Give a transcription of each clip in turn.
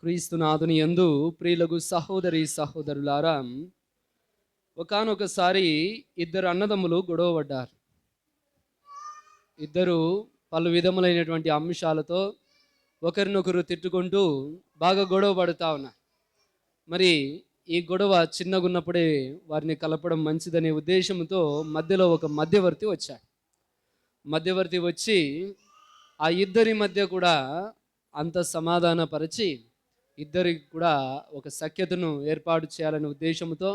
క్రీస్తునాథుని యందు ప్రియులకు సహోదరి సహోదరులారా, ఒకానొకసారి ఇద్దరు అన్నదమ్ములు గొడవ పడ్డారు. ఇద్దరు పలు విధములైనటువంటి అంశాలతో ఒకరినొకరు తిట్టుకుంటూ బాగా గొడవ పడుతూ ఉన్నారు. మరి ఈ గొడవ చిన్నగున్నప్పుడే వారిని కలపడం మంచిదనే ఉద్దేశంతో మధ్యలో ఒక మధ్యవర్తి వచ్చాడు. మధ్యవర్తి వచ్చి ఆ ఇద్దరి మధ్య కూడా అంత సమాధానపరిచి ఇద్దరికి కూడా ఒక సఖ్యతను ఏర్పాటు చేయాలనే ఉద్దేశంతో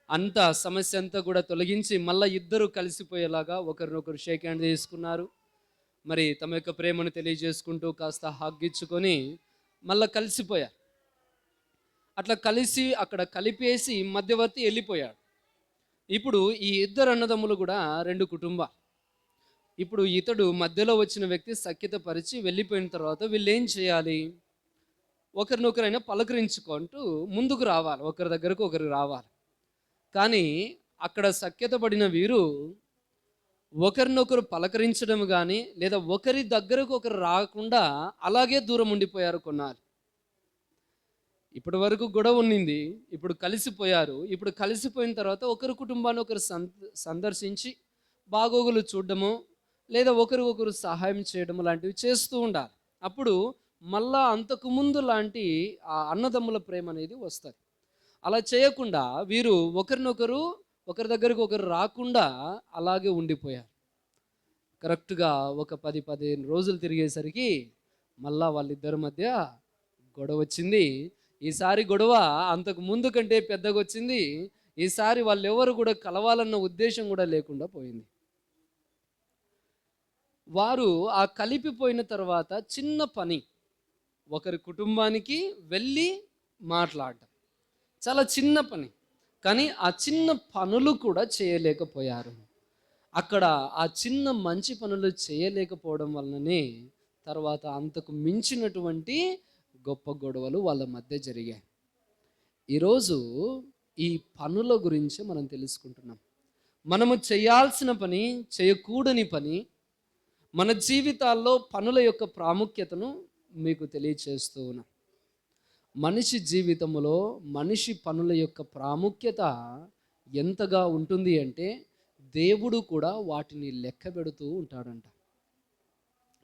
అంత సమస్య అంతా కూడా తొలగించి మళ్ళీ ఇద్దరు కలిసిపోయేలాగా ఒకరినొకరు షేక్ హ్యాండ్ చేసుకున్నారు. మరి తమ యొక్క ప్రేమను తెలియజేసుకుంటూ కాస్త హగ్గిచ్చుకొని మళ్ళీ కలిసిపోయారు. అట్లా కలిసి అక్కడ కలిపేసి మధ్యవర్తి వెళ్ళిపోయాడు. ఇప్పుడు ఈ ఇద్దరు అన్నదమ్ములు కూడా రెండు కుటుంబాలు. ఇప్పుడు ఇతడు మధ్యలో వచ్చిన వ్యక్తి సఖ్యత పరిచి వెళ్ళిపోయిన తర్వాత వీళ్ళు ఏం చేయాలి? ఒకరినొకరైనా పలకరించుకుంటూ ముందుకు రావాలి, ఒకరి దగ్గరకు ఒకరు రావాలి. కానీ అక్కడ సఖ్యత పడిన వీరు ఒకరినొకరు పలకరించడం కానీ లేదా ఒకరి దగ్గరకు ఒకరు రాకుండా అలాగే దూరం ఉండిపోయారు కొన్నాళ్ళు. ఇప్పటి వరకు గొడవ ఉన్నింది, ఇప్పుడు కలిసిపోయారు. ఇప్పుడు కలిసిపోయిన తర్వాత ఒకరి కుటుంబాన్ని ఒకరు సందర్శించి బాగోగులు చూడడము లేదా ఒకరికొకరు సహాయం చేయడం లాంటివి చేస్తూ ఉండాలి. అప్పుడు మళ్ళా అంతకు ముందు లాంటి ఆ అన్నదమ్ముల ప్రేమ అనేది వస్తుంది. అలా చేయకుండా వీరు ఒకరినొకరు ఒకరి దగ్గరకు ఒకరు రాకుండా అలాగే ఉండిపోయారు. కరెక్ట్గా ఒక 10-15 రోజులు తిరిగేసరికి మళ్ళా వాళ్ళిద్దరి మధ్య గొడవ వచ్చింది. ఈసారి గొడవ అంతకు ముందు కంటే పెద్దగా వచ్చింది. ఈసారి వాళ్ళెవరు కూడా కలవాలన్న ఉద్దేశం కూడా లేకుండా పోయింది. వారు ఆ కలిపిపోయిన తర్వాత చిన్న పని, ఒకరి కుటుంబానికి వెళ్ళి మాట్లాడటం, చాలా చిన్న పని. కానీ ఆ చిన్న పనులు కూడా చేయలేకపోయారు. అక్కడ ఆ చిన్న మంచి పనులు చేయలేకపోవడం వలననే తర్వాత అంతకు మించినటువంటి గొప్ప గొడవలు వాళ్ళ మధ్య జరిగాయి. ఈరోజు ఈ పనుల గురించి మనం తెలుసుకుంటున్నాం. మనము చేయాల్సిన పని, చేయకూడని పని, మన జీవితాల్లో పనుల యొక్క ప్రాముఖ్యతను మీకు తెలియచేస్తూ ఉన్నాం. మనిషి జీవితంలో మనిషి పనుల యొక్క ప్రాముఖ్యత ఎంతగా ఉంటుంది అంటే దేవుడు కూడా వాటిని లెక్క పెడుతూ ఉంటాడంట.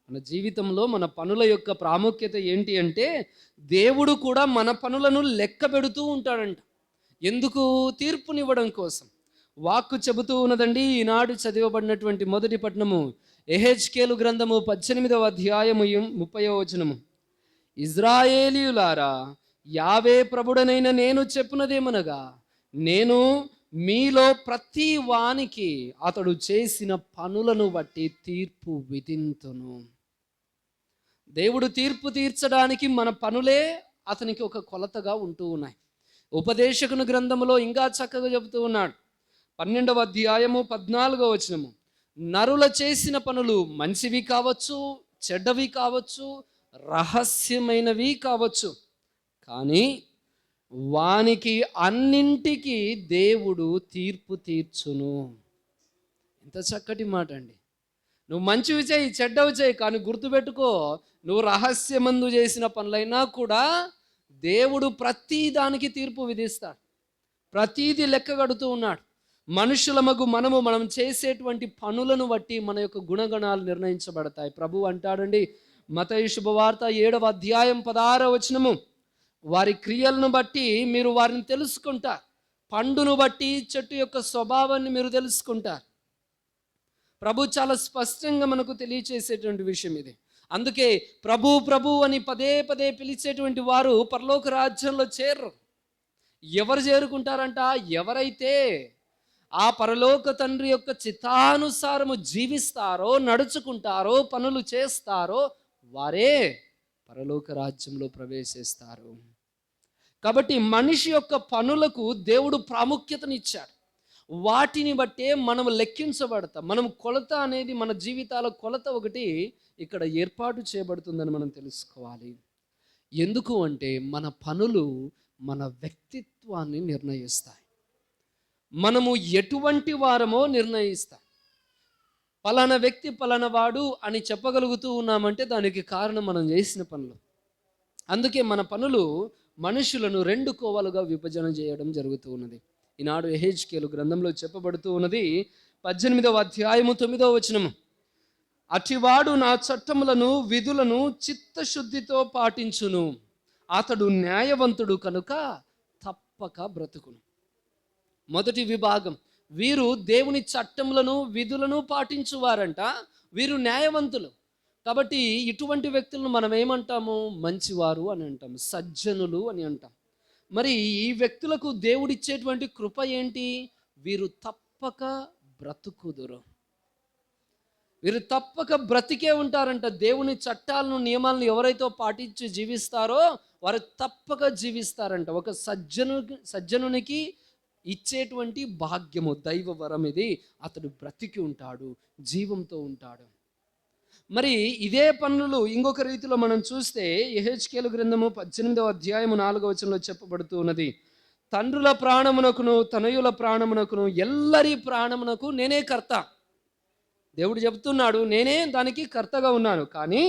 మన జీవితంలో మన పనుల యొక్క ప్రాముఖ్యత ఏంటి అంటే దేవుడు కూడా మన పనులను లెక్క పెడుతూ ఉంటాడంట. ఎందుకు? తీర్పునివ్వడం కోసం. వాక్కు చెబుతూ ఉన్నదండి. ఈనాడు చదివబడినటువంటి మొదటి పట్టణము యెహెజ్కేలు గ్రంథము 18వ అధ్యాయము 30వ వచనము. ఇజ్రాయేలీయులారా, యావే ప్రభుడనైన నేను చెప్పునదేమనగా, నేను మీలో ప్రతి వానికి అతడు చేసిన పనులను బట్టి తీర్పు విధింతును. దేవుడు తీర్పు తీర్చడానికి మన పనులే అతనికి ఒక కొలతగా ఉంటూ ఉన్నాయి. ఉపదేశకుని గ్రంథములో ఇంకా చక్కగా చెబుతూ ఉన్నాడు. 12వ అధ్యాయము 14వ వచనము. నరుల చేసిన పనులు మంచివి కావచ్చు, చెడ్డవి కావచ్చు, రహస్యమైనవి కావచ్చు, కానీ వానికి అన్నింటికీ దేవుడు తీర్పు తీర్చును. ఎంత చక్కటి మాట అండి. నువ్వు మంచివి చేయి, చెడ్డవి చేయి, కానీ గుర్తుపెట్టుకో, నువ్వు రహస్యమందు చేసిన పనులైనా కూడా దేవుడు ప్రతి దానికి తీర్పు విధిస్తాడు. ప్రతీది లెక్క కడుతూ ఉన్నాడు. మనుషులమగు మనం చేసేటువంటి పనులను బట్టి మన యొక్క గుణగణాలు నిర్ణయించబడతాయి. ప్రభు అంటాడండి, మత్తయి శుభవార్త 7వ అధ్యాయం 16వ వచనము, వారి క్రియలను బట్టి మీరు వారిని తెలుసుకుంటారు, పండును బట్టి చెట్టు యొక్క స్వభావాన్ని మీరు తెలుసుకుంటారు. ప్రభు చాలా స్పష్టంగా మనకు తెలియచేసేటువంటి విషయం ఇది. అందుకే ప్రభు ప్రభు అని పదే పదే పిలిచేటువంటి వారు పరలోక రాజ్యంలో చేరరు. ఎవరు చేరుకుంటారంట? ఎవరైతే ఆ పరలోక తండ్రి యొక్క చిత్తానుసారము జీవిస్తారో, నడుచుకుంటారో, పనులు చేస్తారో వారే పరలోక రాజ్యంలో ప్రవేశిస్తారు. కాబట్టి మనిషి యొక్క పనులకు దేవుడు ప్రాముఖ్యతనిచ్చాడు. వాటిని బట్టే మనం లెక్కించబడతాం. మనం కొలత అనేది, మన జీవితాల కొలత ఒకటి ఇక్కడ ఏర్పాటు చేయబడుతుందని మనం తెలుసుకోవాలి. ఎందుకు అంటే మన పనులు మన వ్యక్తిత్వాన్ని నిర్ణయిస్తాయి. మనము ఎటువంటి వారమో నిర్ణయిస్తాయి. పలానా వ్యక్తి పలానా వాడు అని చెప్పగలుగుతూ ఉన్నామంటే దానికి కారణం మనం చేసిన పనులు. అందుకే మన పనులు మనుషులను రెండు కోవలుగా విభజన చేయడం జరుగుతూ ఉన్నది. ఈనాడు యెహెజ్కేలు గ్రంథంలో చెప్పబడుతూ ఉన్నది 18వ అధ్యాయము 9వ వచనము. అటివాడు నా చట్టములను విధులను చిత్తశుద్ధితో పాటించును, అతడు న్యాయవంతుడు కనుక తప్పక బ్రతుకును. మొదటి విభాగం, వీరు దేవుని చట్టములను విధులను పాటించువారంట, వీరు న్యాయవంతులు. కాబట్టి ఇటువంటి వ్యక్తులను మనం ఏమంటాము? మంచివారు అని అంటాం, సజ్జనులు అని అంటాం. మరి ఈ వ్యక్తులకు దేవుడిచ్చేటువంటి కృప ఏంటి? వీరు తప్పక బ్రతుకుదురు, వీరు తప్పక బ్రతికే ఉంటారంట. దేవుని చట్టాలను నియమాలను ఎవరైతే పాటించి జీవిస్తారో వారు తప్పక జీవిస్తారంట. ఒక సజ్జనునికి ఇచ్చేటువంటి భాగ్యము, దైవ వరం ఇది. అతడు బ్రతికి ఉంటాడు, జీవంతో ఉంటాడు. మరి ఇదే పనులు ఇంకొక రీతిలో మనం చూస్తే యెహెజ్కేలు గ్రంథము 18వ అధ్యాయము 4వ వచనంలో చెప్పబడుతూ ఉన్నది, తండ్రుల ప్రాణమునకును తనయుల ప్రాణమునకును ఎల్లరి ప్రాణమునకు నేనే కర్త. దేవుడు చెప్తున్నాడు, నేనే దానికి కర్తగా ఉన్నాను, కానీ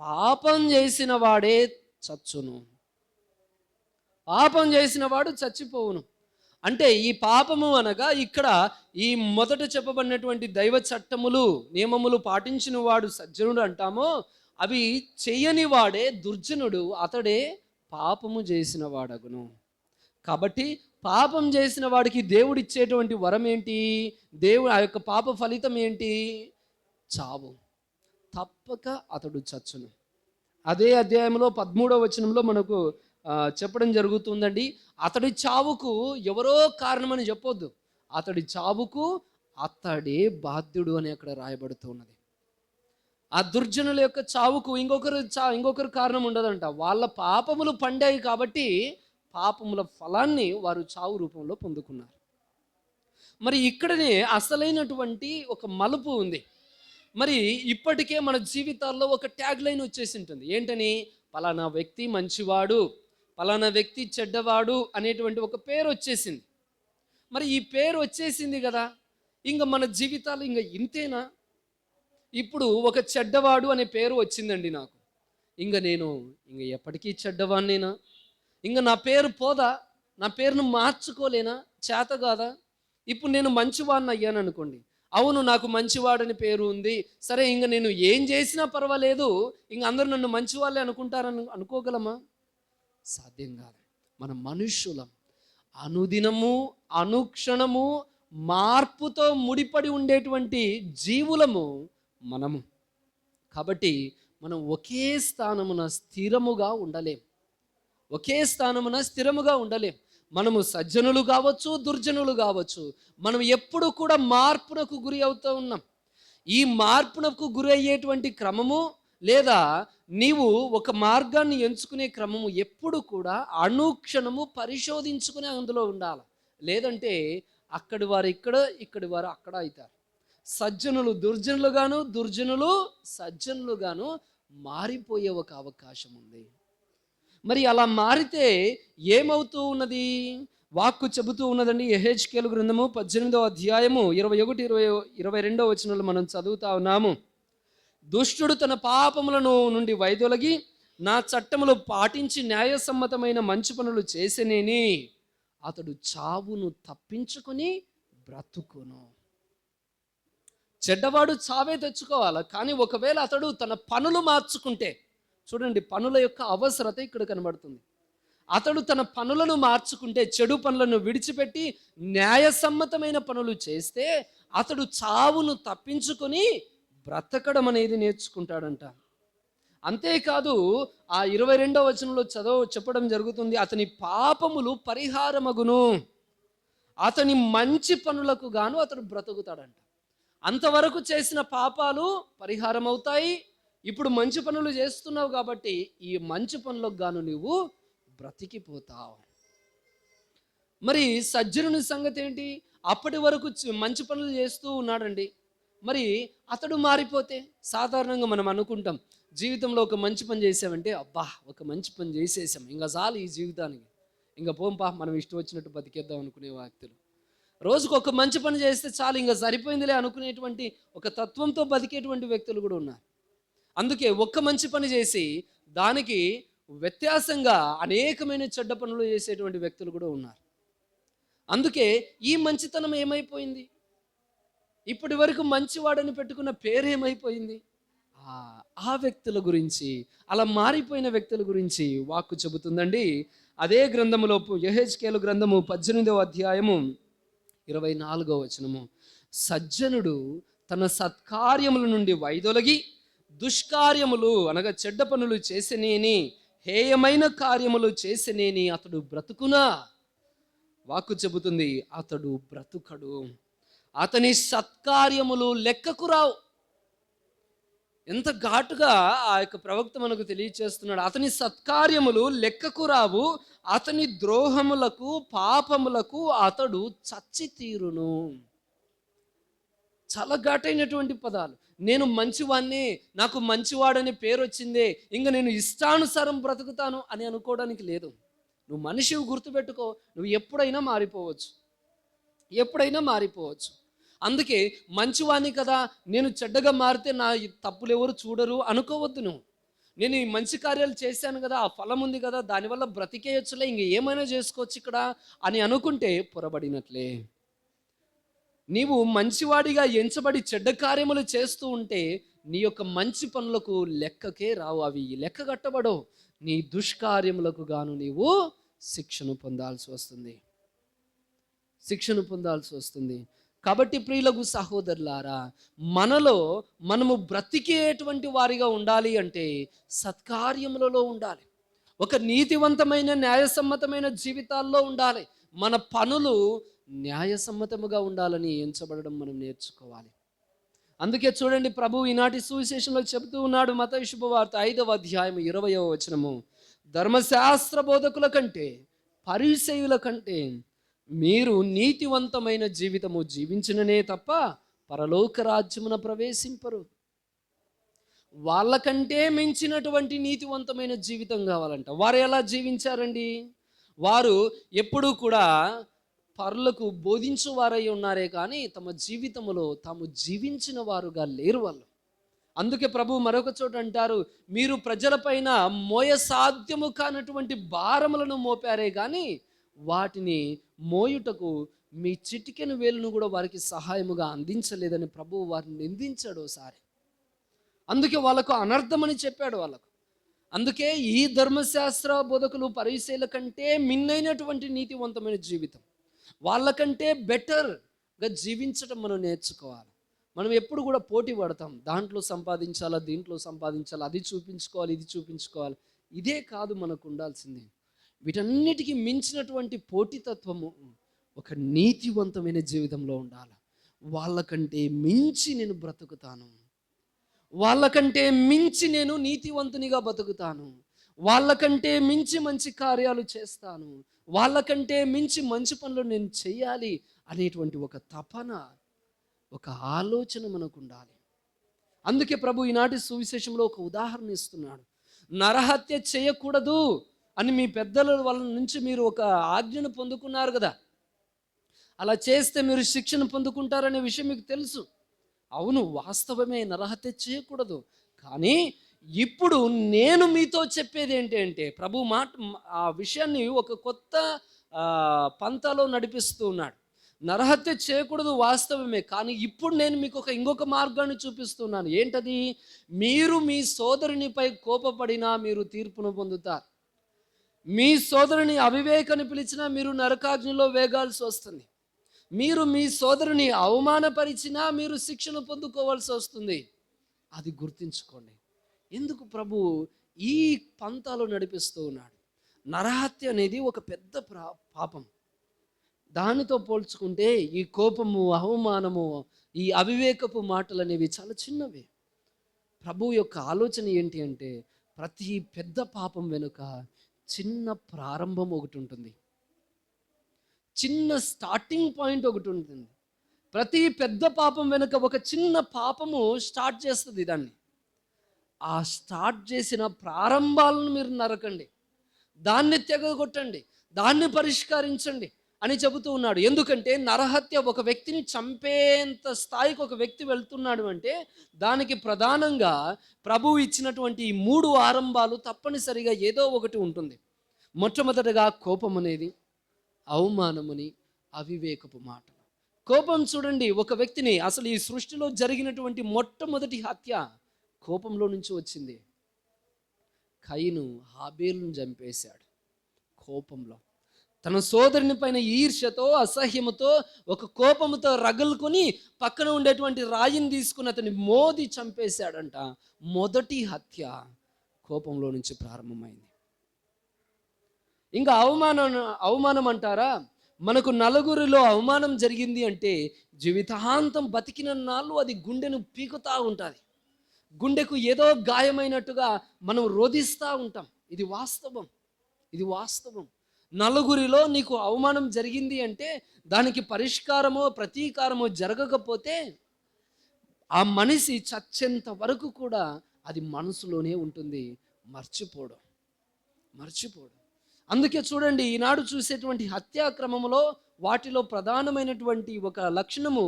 పాపం చేసిన వాడే చచ్చును, పాపం చేసిన వాడు చచ్చిపోవును. అంటే ఈ పాపము అనగా ఇక్కడ ఈ మొదట చెప్పబడినటువంటి దైవ చట్టములు నియమములు పాటించిన వాడు సజ్జనుడు అంటామో, అవి చెయ్యని వాడే దుర్జనుడు, అతడే పాపము చేసిన వాడగును. కాబట్టి పాపం చేసిన వాడికి దేవుడు ఇచ్చేటువంటి వరం ఏంటి? దేవుడు ఆ యొక్క పాప ఫలితం ఏంటి? చావు. తప్పక అతడు చచ్చును. అదే అధ్యాయంలో 13వ వచనంలో మనకు చెప్పడం జరుగుతుందండి, అతడి చావుకు ఎవరో కారణమని చెప్పొద్దు, అతడి చావుకు అతడే బాధ్యుడు అని అక్కడ రాయబడుతున్నది. ఆ దుర్జనుల యొక్క చావుకు ఇంకొకరు కారణం ఉండదంట. వాళ్ళ పాపములు పండాయి కాబట్టి పాపముల ఫలాన్ని వారు చావు రూపంలో పొందుకున్నారు. మరి ఇక్కడనే అసలైనటువంటి ఒక మలుపు ఉంది. మరి ఇప్పటికే మన జీవితాల్లో ఒక ట్యాగ్ లైన్ వచ్చేసి ఉంటుంది. ఏంటని? పలానా వ్యక్తి మంచివాడు, పలానా వ్యక్తి చెడ్డవాడు అనేటువంటి ఒక పేరు వచ్చేసింది. మరి ఈ పేరు వచ్చేసింది కదా, ఇంకా మన జీవితాలు ఇంకా ఇంతేనా? ఇప్పుడు ఒక చెడ్డవాడు అనే పేరు వచ్చిందండి నాకు, నేను ఎప్పటికీ చెడ్డవాడినేనా? ఇంకా నా పేరు పోదా? నా పేరును మార్చుకోలేనా? చేత కాదా? ఇప్పుడు నేను మంచివాడిని అయ్యాను అనుకోండి, అవును నాకు మంచివాడని పేరు ఉంది, సరే ఇంక నేను ఏం చేసినా పర్వాలేదు, ఇంక అందరూ నన్ను మంచివాళ్ళే అనుకుంటారని అనుకోగలమా? సాధ్యం కాదు. మన మనుష్యులం, అనుదినము అనుక్షణము మార్పుతో ముడిపడి ఉండేటువంటి జీవులము మనము. కాబట్టి మనం ఒకే స్థానమున స్థిరముగా ఉండలేం, ఒకే స్థానమున స్థిరముగా ఉండలేం. మనము సజ్జనులు కావచ్చు, దుర్జనులు కావచ్చు, మనం ఎప్పుడు కూడా మార్పునకు గురి అవుతూ ఉన్నాం. ఈ మార్పునకు గురి అయ్యేటువంటి క్రమము లేదా నీవు ఒక మార్గాన్ని ఎంచుకునే క్రమము ఎప్పుడు కూడా అనుక్షణము పరిశోధించుకుని అందులో ఉండాలి. లేదంటే అక్కడి వారు ఇక్కడ, ఇక్కడి వారు అక్కడ అవుతారు. సజ్జనులు దుర్జనులుగాను, దుర్జనులు సజ్జనులుగాను మారిపోయే ఒక అవకాశం ఉంది. మరి అలా మారితే ఏమవుతూ ఉన్నది? వాక్కు చెబుతూ ఉన్నదండి. యెహెజ్కేలు గ్రంథము 18వ అధ్యాయము 21-22వ వచనాలు మనం చదువుతా ఉన్నాము. దుష్టుడు తన పాపములను నుండి వైదొలగి నా చట్టములు పాటించి న్యాయసమ్మతమైన మంచి పనులు చేసేనేని అతడు చావును తప్పించుకొని బ్రతుకును. చెడ్డవాడు చావే తెచ్చుకోవాలి, కానీ ఒకవేళ అతడు తన పనులు మార్చుకుంటే, చూడండి పనుల యొక్క అవసరత ఇక్కడ కనబడుతుంది. అతడు తన పనులను మార్చుకుంటే, చెడు పనులను విడిచిపెట్టి న్యాయసమ్మతమైన పనులు చేస్తే అతడు చావును తప్పించుకొని బ్రతకడం అనేది నేర్చుకుంటాడంట. అంతేకాదు ఆ 22వ వచనంలో చెప్పడం జరుగుతుంది, అతని పాపములు పరిహారమగును, అతని మంచి పనులకు గాను అతడు బ్రతుకుతాడంట. అంతవరకు చేసిన పాపాలు పరిహారం అవుతాయి, ఇప్పుడు మంచి పనులు చేస్తున్నావు కాబట్టి ఈ మంచి పనులకు గాను నువ్వు బ్రతికిపోతావు. మరి సజ్జనుని సంగతి ఏంటి? అప్పటి వరకు మంచి పనులు చేస్తూ ఉన్నాడండి. మరి అతడు మారిపోతే, సాధారణంగా మనం అనుకుంటాం జీవితంలో ఒక మంచి పని చేసామంటే, అబ్బా ఒక మంచి పని చేసేసాం, ఇంకా చాలు ఈ జీవితానికి, ఇంకా పోంపా మనం ఇష్టం వచ్చినట్టు బతికేద్దాం అనుకునే వ్యక్తులు. రోజుకు ఒక మంచి పని చేస్తే చాలు, ఇంకా సరిపోయిందిలే అనుకునేటువంటి ఒక తత్వంతో బతికేటువంటి వ్యక్తులు కూడా ఉన్నారు. అందుకే ఒక్క మంచి పని చేసి దానికి వ్యత్యాసంగా అనేకమైన చెడ్డ పనులు చేసేటువంటి వ్యక్తులు కూడా ఉన్నారు. అందుకే ఈ మంచితనం ఏమైపోయింది? ఇప్పటి వరకు మంచివాడని పెట్టుకున్న పేరు ఏమైపోయింది? ఆ ఆ వ్యక్తుల గురించి, అలా మారిపోయిన వ్యక్తుల గురించి వాక్కు చెబుతుందండి. అదే గ్రంథములో యెహెజ్కేలు గ్రంథము 18వ అధ్యాయము 24వ వచనము. సజ్జనుడు తన సత్కార్యముల నుండి వైదొలగి దుష్కార్యములు అనగా చెడ్డ పనులు చేసినేని, హేయమైన కార్యములు చేసినేని అతడు బ్రతుకునా? వాక్కు చెబుతుంది, అతడు బ్రతుకడు. అతని సత్కార్యములు లెక్కకు రావు. ఎంత ఘాటుగా ఆ యొక్క ప్రవక్త మనకు తెలియచేస్తున్నాడు. అతని సత్కార్యములు లెక్కకు రావు, అతని ద్రోహములకు పాపములకు అతడు చచ్చి తీరును. చాలా ఘాటైనటువంటి పదాలు. నేను మంచివాణ్ణి, నాకు మంచివాడని పేరు వచ్చిందే, ఇంకా నేను ఇష్టానుసారం బ్రతుకుతాను అని అనుకోవడానికి లేదు. నువ్వు మనిషివి గుర్తుపెట్టుకో, నువ్వు ఎప్పుడైనా మారిపోవచ్చు, ఎప్పుడైనా మారిపోవచ్చు. అందుకే మంచివాణ్ణి కదా, నేను చెడ్డగా మారితే నా తప్పులు ఎవరు చూడరు అనుకోవద్దు. నేను ఈ మంచి కార్యాలు చేశాను కదా, ఆ ఫలం ఉంది కదా, దానివల్ల బ్రతికేయచ్చులే, ఇంక ఏమైనా చేసుకోవచ్చు ఇక్కడ అని అనుకుంటే పొరబడినట్లే. నీవు మంచివాడిగా ఎంచబడి చెడ్డ కార్యములు చేస్తూ ఉంటే నీ యొక్క మంచి పనులకు లెక్కకే రావు, అవి లెక్క కట్టబడవు. నీ దుష్కార్యములకు గాను నీవు శిక్షను పొందాల్సి వస్తుంది, శిక్షను పొందాల్సి వస్తుంది. కాబట్టి ప్రియులకు సహోదరులారా, మనము బ్రతికేటువంటి వారిగా ఉండాలి అంటే సత్కార్యములలో ఉండాలి. ఒక నీతివంతమైన న్యాయసమ్మతమైన జీవితాల్లో ఉండాలి. మన పనులు న్యాయసమ్మతముగా ఉండాలని ఎంచబడడం మనం నేర్చుకోవాలి. అందుకే చూడండి, ప్రభు ఈనాటి సువిశేషంలో చెబుతూ ఉన్నాడు. మత్తయి శుభవార్త 5వ అధ్యాయం 20వ వచనము. ధర్మశాస్త్ర బోధకుల కంటే, పరిసయ్యుల కంటే మీరు నీతివంతమైన జీవితము జీవించిననే తప్ప పరలోక రాజ్యమున ప్రవేశింపరు. వాళ్ళకంటే మించినటువంటి నీతివంతమైన జీవితం కావాలంట. వారు ఎలా జీవించారండి? వారు ఎప్పుడూ కూడా పరులకు బోధించు వారై ఉన్నారే కానీ తమ జీవితంలో తాము జీవించిన వారుగా లేరు వాళ్ళు. అందుకే ప్రభు మరొక చోట అంటారు, మీరు ప్రజలపైన మోయ సాధ్యము కానటువంటి భారములను మోపారే కానీ వాటిని మోయుటకు మీ చిటికెను వేలును కూడా వారికి సహాయముగా అందించలేదని ప్రభువు వారిని నిందించాడు ఒకసారి. అందుకే వాళ్ళకు అనర్థమని చెప్పాడు వాళ్ళకు. అందుకే ఈ ధర్మశాస్త్ర బోధకులు పరిసయ్యుల కంటే మిన్నైనటువంటి నీతివంతమైన జీవితం, వాళ్ళకంటే బెటర్గా జీవించటం మనం నేర్చుకోవాలి. మనం ఎప్పుడు కూడా పోటీ పడతాం, దాంట్లో సంపాదించాలా, దీంట్లో సంపాదించాలా, అది చూపించుకోవాలి, ఇది చూపించుకోవాలి. ఇదే కాదు మనకు ఉండాల్సింది. వీటన్నిటికీ మించినటువంటి పోటీతత్వము ఒక నీతివంతమైన జీవితంలో ఉండాలి. వాళ్ళకంటే మించి నేను బ్రతుకుతాను, వాళ్ళకంటే మించి నేను నీతివంతునిగా బతుకుతాను, వాళ్ళకంటే మించి మంచి కార్యాలు చేస్తాను, వాళ్ళకంటే మించి మంచి పనులు నేను చేయాలి అనేటువంటి ఒక తపన, ఒక ఆలోచన మనకు ఉండాలి. అందుకే ప్రభు ఈనాటి సువిశేషంలో ఒక ఉదాహరణ ఇస్తున్నాడు. నరహత్య చేయకూడదు అని మీ పెద్దల వాళ్ళ నుంచి మీరు ఒక ఆజ్ఞను పొందుకున్నారు కదా, అలా చేస్తే మీరు శిక్షను పొందుకుంటారనే విషయం మీకు తెలుసు. అవును, వాస్తవమే, నరహత్య చేయకూడదు. కానీ ఇప్పుడు నేను మీతో చెప్పేది ఏంటి అంటే, ప్రభు మాట ఆ విషయాన్ని ఒక కొత్త పంతాలో నడిపిస్తూ ఉన్నాడు. నరహత్య చేయకూడదు వాస్తవమే, కానీ ఇప్పుడు నేను మీకు ఇంకొక మార్గాన్ని చూపిస్తున్నాను. ఏంటది? మీరు మీ సోదరునిపై కోపపడినా మీరు తీర్పును పొందుతారు. మీ సోదరుని అవివేకని పిలిచినా మీరు నరకాగ్నిలో వేగాల్సి వస్తుంది. మీరు మీ సోదరుని అవమానపరిచినా మీరు శిక్షను పొందుకోవాల్సి వస్తుంది. అది గుర్తుంచుకోండి. ఎందుకు ప్రభు ఈ పంతాలో నడిపిస్తూ ఉన్నాడు? నరహత్య అనేది ఒక పెద్ద పాపం. దానితో పోల్చుకుంటే ఈ కోపము, అవమానము, ఈ అవివేకపు మాటలు అనేవి చాలా చిన్నవి. ప్రభు యొక్క ఆలోచన ఏంటి అంటే, ప్రతి పెద్ద పాపం వెనుక చిన్న ప్రారంభం ఒకటి ఉంటుంది, చిన్న స్టార్టింగ్ పాయింట్ ఒకటి ఉంటుంది. ప్రతి పెద్ద పాపం వెనుక ఒక చిన్న పాపము స్టార్ట్ చేస్తుంది దాన్ని. ఆ స్టార్ట్ చేసిన ప్రారంభాలను మీరు నరకండి, దాన్ని తెగగొట్టండి, దాన్ని పరిష్కరించండి. అని చెబుతూ ఉన్నాడు. ఎందుకంటే నరహత్య ఒక వ్యక్తిని చంపేంత స్థాయికి ఒక వ్యక్తి వెళ్తున్నాడు అంటే దానికి ప్రధానంగా ప్రభువు ఇచ్చినటువంటి ఈ 3 ఆరంభాలు తప్పనిసరిగా ఏదో ఒకటి ఉంటుంది. మొట్టమొదటగా కోపం అనేది, అవమానమని, అవివేకపు మాటలు. కోపం చూడండి, ఒక వ్యక్తిని అసలు ఈ సృష్టిలో జరిగినటువంటి మొట్టమొదటి హత్య కోపంలో నుంచి వచ్చింది. కయీను హాబేలును చంపేశాడు కోపంలో. తన సోదరుని పైన ఈర్ష్యతో, అసహ్యముతో, ఒక కోపముతో రగులుకొని పక్కన ఉండేటువంటి రాయిని తీసుకుని అతన్ని మోది చంపేశాడంట. మొదటి హత్య కోపంలో నుంచి ప్రారంభమైంది. ఇంకా అవమానం అంటారా? మనకు నలుగురిలో అవమానం జరిగింది అంటే జీవితాంతం బతికిన నాళ్ళు అది గుండెను పీకుతూ ఉంటుంది. గుండెకు ఏదో గాయమైనట్టుగా మనం రోధిస్తూ ఉంటాం. ఇది వాస్తవం. నలుగురిలో నీకు అవమానం జరిగింది అంటే దానికి పరిష్కారమో ప్రతీకారమో జరగకపోతే ఆ మనిషి చచ్చేంత వరకు కూడా అది మనసులోనే ఉంటుంది, మర్చిపోడు. అందుకే చూడండి, ఈనాడు చూసేటువంటి హత్యాక్రమంలో వాటిలో ప్రధానమైనటువంటి ఒక లక్షణము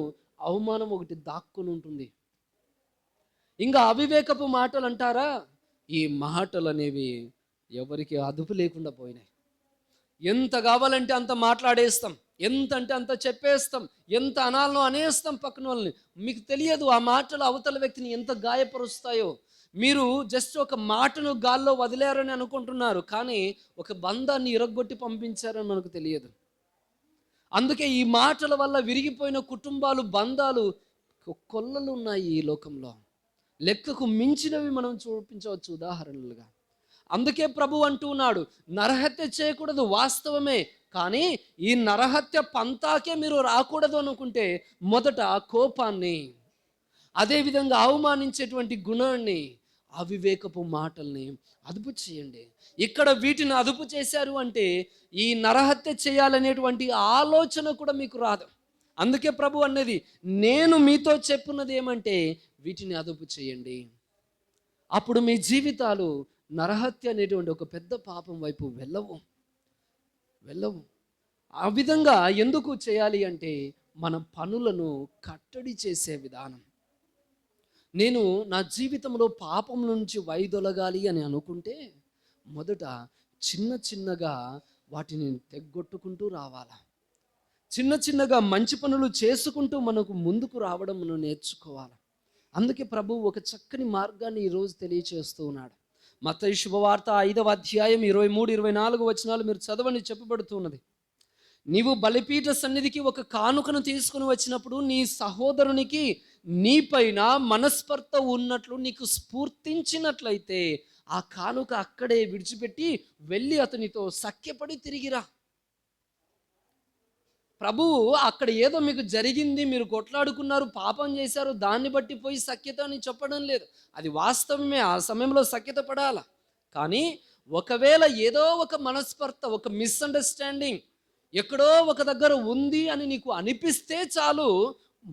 అవమానం ఒకటి దాక్కుని ఉంటుంది. ఇంకా అవివేకపు మాటలు అంటారా? ఈ మాటలు అనేవి ఎవరికి అదుపు లేకుండా పోయినాయి. ఎంత కావాలంటే అంత మాట్లాడేస్తాం, ఎంత అంటే అంత చెప్పేస్తాం, ఎంత అనాలనో అనేస్తాం పక్కన వాళ్ళని. మీకు తెలియదు ఆ మాటలు అవతల వ్యక్తిని ఎంత గాయపరుస్తాయో. మీరు జస్ట్ ఒక మాటను గాల్లో వదిలేరని అనుకుంటున్నారు, కానీ ఒక బంధాన్ని ఇరగొట్టి పంపించారని మనకు తెలియదు. అందుకే ఈ మాటల వల్ల విరిగిపోయిన కుటుంబాలు, బంధాలు కొల్లలు ఉన్నాయి ఈ లోకంలో. లెక్కకు మించినవి మనం చూపించవచ్చు ఉదాహరణలుగా. అందుకే ప్రభు అంటూ ఉన్నాడు, నరహత్య చేయకూడదు, వాస్తవమే. కానీ ఈ నరహత్య పంతాకే మీరు రాకూడదు అనుకుంటే మొదట కోపాన్ని, అదేవిధంగా అవమానించేటువంటి గుణాన్ని, అవివేకపు మాటల్ని అదుపు చేయండి. ఇక్కడ వీటిని అదుపు చేశారు అంటే ఈ నరహత్య చేయాలనేటువంటి ఆలోచన కూడా మీకు రాదు. అందుకే ప్రభు అన్నది, నేను మీతో చెప్పున్నది ఏమంటే వీటిని అదుపు చేయండి. అప్పుడు మీ జీవితాలు నరహత్య అనేటువంటి ఒక పెద్ద పాపం వైపు వెళ్ళవు. ఆ విధంగా ఎందుకు చేయాలి అంటే మన పనులను కట్టడి చేసే విధానం. నేను నా జీవితంలో పాపం నుంచి వైదొలగాలి అని అనుకుంటే మొదట చిన్నగా వాటిని తెగ్గొట్టుకుంటూ రావాలా. చిన్నగా మంచి పనులు చేసుకుంటూ మనకు ముందుకు రావడం మనం నేర్చుకోవాలి. అందుకే ప్రభువు ఒక చక్కని మార్గాన్ని ఈరోజు తెలియచేస్తూ ఉన్నాడు. మత్తయి శుభవార్త 5వ అధ్యాయం 23-24 వచనాలు మీరు చదవని చెప్పబడుతున్నది. నీవు బలిపీఠ సన్నిధికి ఒక కానుకను తీసుకుని వచ్చినప్పుడు నీ సహోదరునికి నీపైన మనస్పర్ధ ఉన్నట్లు నీకు స్ఫూర్తించినట్లయితే ఆ కానుక అక్కడే విడిచిపెట్టి వెళ్ళి అతనితో సఖ్యపడి తిరిగిరా. ప్రభువు అక్కడ ఏదో మీకు జరిగింది, మీరు కొట్లాడుకున్నారు, పాపం చేశారు, దాన్ని బట్టి పోయి సఖ్యత అని చెప్పడం లేదు. అది వాస్తవమే, ఆ సమయంలో సఖ్యత పడాల. కానీ ఒకవేళ ఏదో ఒక మనస్పర్ధ, ఒక మిస్అండర్స్టాండింగ్ ఎక్కడో ఒక దగ్గర ఉంది అని నీకు అనిపిస్తే చాలు,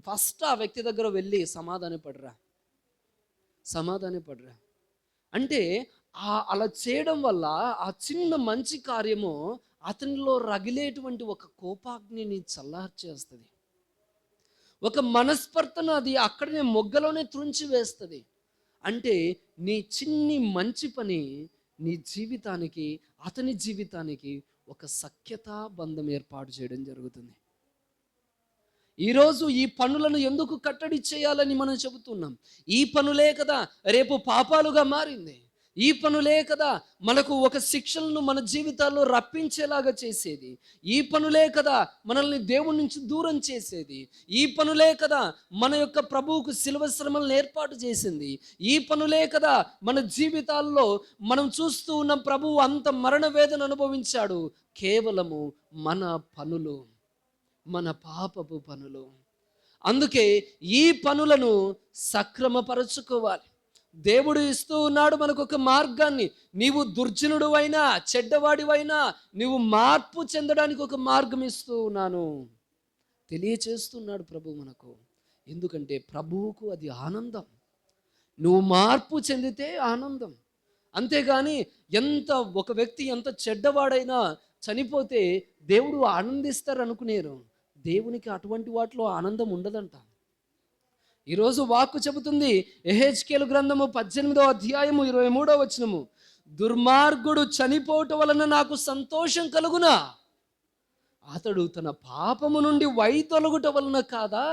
ఫస్ట్ ఆ వ్యక్తి దగ్గర వెళ్ళి సమాధానపడరా. అంటే అలా చేయడం వల్ల ఆ చిన్న మంచి కార్యము అతనిలో రగిలేటువంటి ఒక కోపాగ్నిని చల్లార్చేస్తుంది. ఒక మనస్పర్ధను అది అక్కడనే మొగ్గలోనే త్రుంచి వేస్తుంది. అంటే నీ చిన్ని మంచి పని నీ జీవితానికి, అతని జీవితానికి ఒక సఖ్యతా బంధం ఏర్పాటు చేయడం జరుగుతుంది. ఈరోజు ఈ పనులను ఎందుకు కట్టడి చేయాలని మనం చెబుతున్నాం? ఈ పనులే కదా రేపు పాపాలుగా మారింది. ఈ పనులే కదా మనకు ఒక శిక్షలను మన జీవితాల్లో రప్పించేలాగా చేసేది. ఈ పనులే కదా మనల్ని దేవుని నుంచి దూరం చేసేది. ఈ పనులే కదా మన యొక్క ప్రభువుకు శిలువ శ్రమలను ఏర్పాటు చేసింది. ఈ పనులే కదా మన జీవితాల్లో మనం చూస్తూ ఉన్న ప్రభువు అంత మరణ వేదన అనుభవించాడు. కేవలము మన పనులు, మన పాపపు పనులు. అందుకే ఈ పనులను సక్రమపరచుకోవాలి. దేవుడు ఇస్తూ ఉన్నాడు మనకు ఒక మార్గాన్ని. నీవు దుర్జనుడు అయినా, చెడ్డవాడివైనా, నీవు మార్పు చెందడానికి ఒక మార్గం ఇస్తూ ఉన్నాను తెలియచేస్తున్నాడు ప్రభు మనకు. ఎందుకంటే ప్రభువుకు అది ఆనందం. నువ్వు మార్పు చెందితే ఆనందం. అంతేగాని ఒక వ్యక్తి ఎంత చెడ్డవాడైనా చనిపోతే దేవుడు ఆనందిస్తారు అనుకునేరు. దేవునికి అటువంటి వాటిలో ఆనందం ఉండదంట. ఈరోజు వాక్కు చెబుతుంది, యెహెజ్కేలు గ్రంథము 18వ అధ్యాయము 23వ వచనము, దుర్మార్గుడు చనిపోవటం వలన నాకు సంతోషం కలుగునా, అతడు తన పాపము నుండి వైదొలగుట వలన కాదా.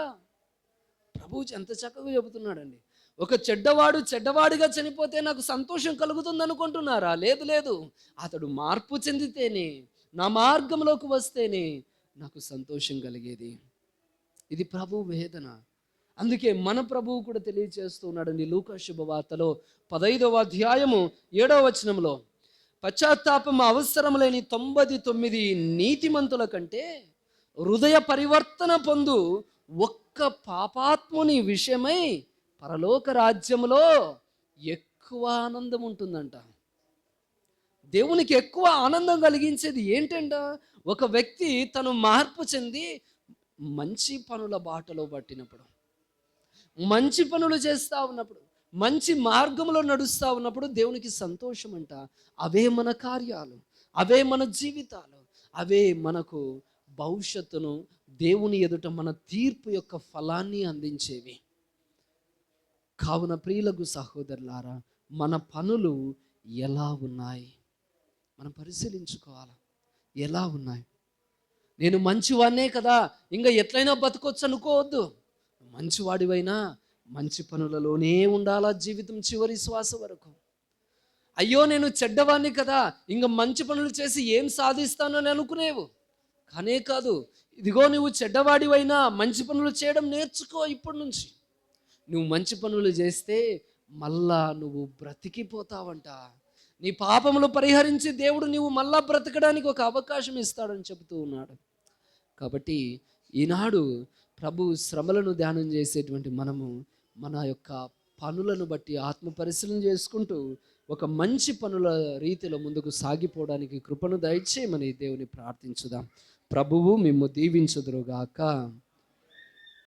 ప్రభువు ఎంత చక్కగా చెబుతున్నాడండి. ఒక చెడ్డవాడు చెడ్డవాడిగా చనిపోతే నాకు సంతోషం కలుగుతుంది అనుకుంటున్నారా? లేదు లేదు, అతడు మార్పు చెందితేనే, నా మార్గంలోకి వస్తేనే నాకు సంతోషం కలిగేది. ఇది ప్రభు వేదన. అందుకే మన ప్రభువు కూడా తెలియజేస్తూ ఉన్నాడండి. లూకా శుభవార్తలో 15వ అధ్యాయము 7వ వచనంలో, పశ్చాత్తాపం అవసరం లేని 99 నీతిమంతుల కంటే హృదయ పరివర్తన పొందు ఒక్క పాపాత్ముని విషయమై పరలోక రాజ్యములో ఎక్కువ ఆనందం ఉంటుందంట. దేవునికి ఎక్కువ ఆనందం కలిగించేది ఏంటంట? ఒక వ్యక్తి తను మార్పు చెంది మంచి పనుల బాటలో పట్టినప్పుడు, మంచి పనులు చేస్తూ ఉన్నప్పుడు, మంచి మార్గంలో నడుస్తూ ఉన్నప్పుడు దేవునికి సంతోషం అంట. అవే మన కార్యాలు, అవే మన జీవితాలు, అవే మనకు భవిష్యత్తును, దేవుని ఎదుట మన తీర్పు యొక్క ఫలాన్ని అందించేవి. కావున ప్రియులకు సహోదరులారా, మన పనులు ఎలా ఉన్నాయి మనం పరిశీలించుకోవాలి. ఎలా ఉన్నాయి? నేను మంచివాడినే కదా, ఇంకా ఎట్లయినా బతకొచ్చు అనుకోవద్దు. మంచివాడివైనా మంచి పనులలోనే ఉండాలా జీవితం చివరి శ్వాస వరకు. అయ్యో నేను చెడ్డవాడిని కదా, ఇంకా మంచి పనులు చేసి ఏం సాధిస్తానని అనుకునేవు. కానే కాదు, ఇదిగో నువ్వు చెడ్డవాడివైనా మంచి పనులు చేయడం నేర్చుకో. ఇప్పటి నుంచి నువ్వు మంచి పనులు చేస్తే మళ్ళా నువ్వు బ్రతికిపోతావంట. నీ పాపములు పరిహరించి దేవుడు నువ్వు మళ్ళా బ్రతకడానికి ఒక అవకాశం ఇస్తాడని చెబుతూ ఉన్నాడు. కాబట్టి ఈనాడు ప్రభు శ్రమలను ధ్యానం చేసేటువంటి మనము మన యొక్క పనులను బట్టి ఆత్మ పరిశీలన చేసుకుంటూ ఒక మంచి పనుల రీతిలో ముందుకు సాగిపోవడానికి కృపను దయచేయమని దేవుని ప్రార్థించుదాం. ప్రభువు మిమ్ము దీవించుదురుగాక.